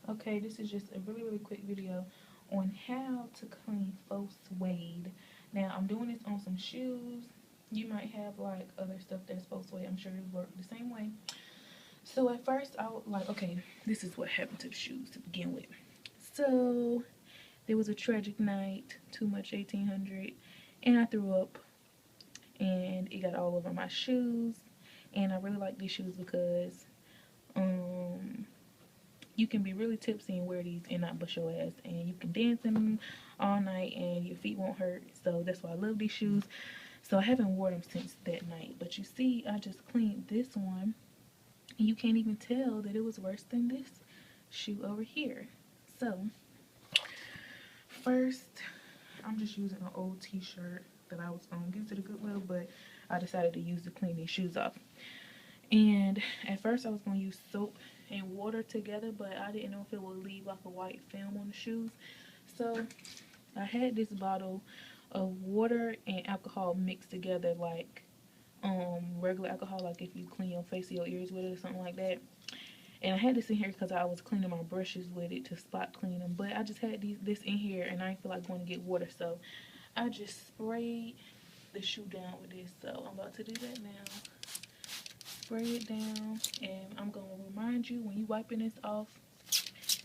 Okay, this is just a really quick video on how to clean faux suede. Now I'm doing this on some shoes. You might have like other stuff that's faux suede. I'm sure it work the same way. So at first I was like, okay, this is what happened to the shoes to begin with. So there was a tragic night, too much 1800, and I threw up, and it got all over my shoes. And I really like these shoes because um you can be really tipsy and wear these and not bust your ass, and you can dance in them all night and your feet won't hurt. So that's why I love these shoes. So I haven't worn them since that night, but you see I just cleaned this one and you can't even tell that it was worse than this shoe over here. So first, I'm just using an old t-shirt that I was gonna give to the Goodwill, but I decided to use to clean these shoes off. And at first I was gonna use soap and water together, but I didn't know if it would leave like a white film on the shoes. So I had this bottle of water and alcohol mixed together, like regular alcohol, like if you clean your face or your ears with it or something like that. And I had this in here because I was cleaning my brushes with it to spot clean them, but I just had this in here and I didn't feel like going to get water, so I just sprayed the shoe down with this. So I'm about to do that now. Spray it down, and I'm gonna remind you, when you wiping this off,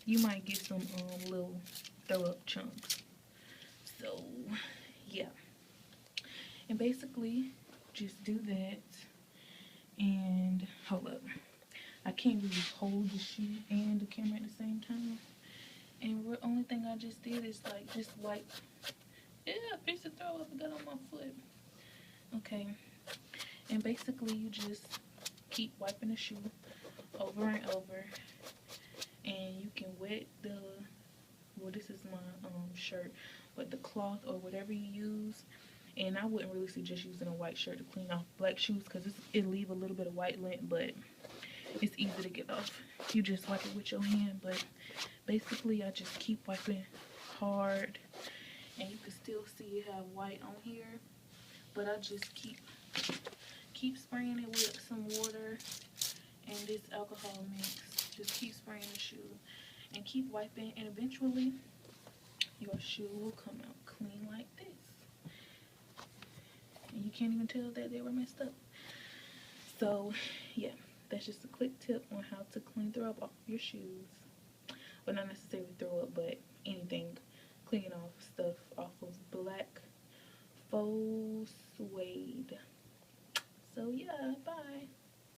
you might get some little throw up chunks. So yeah, and basically just do that. And hold up, I can't really hold the shoe and the camera at the same time. And the only thing I just did is like just wipe. Yeah, a piece of throw up I got on my foot. Okay, and basically you just keep wiping the shoe over and over, and you can wet the, well, this is my shirt, but the cloth or whatever you use. And I wouldn't really suggest using a white shirt to clean off black shoes because it leave a little bit of white lint, but it's easy to get off. You just wipe it with your hand. But basically I just keep wiping hard, and you can still see you have white on here, but I just keep spraying it with some water and this alcohol mix. Just keep spraying the shoe and keep wiping, and eventually your shoe will come out clean like this. And you can't even tell that they were messed up. So yeah, that's just a quick tip on how to clean throw up off your shoes. Well, not necessarily throw up, but anything, cleaning off stuff off of black faux suede. So yeah, bye.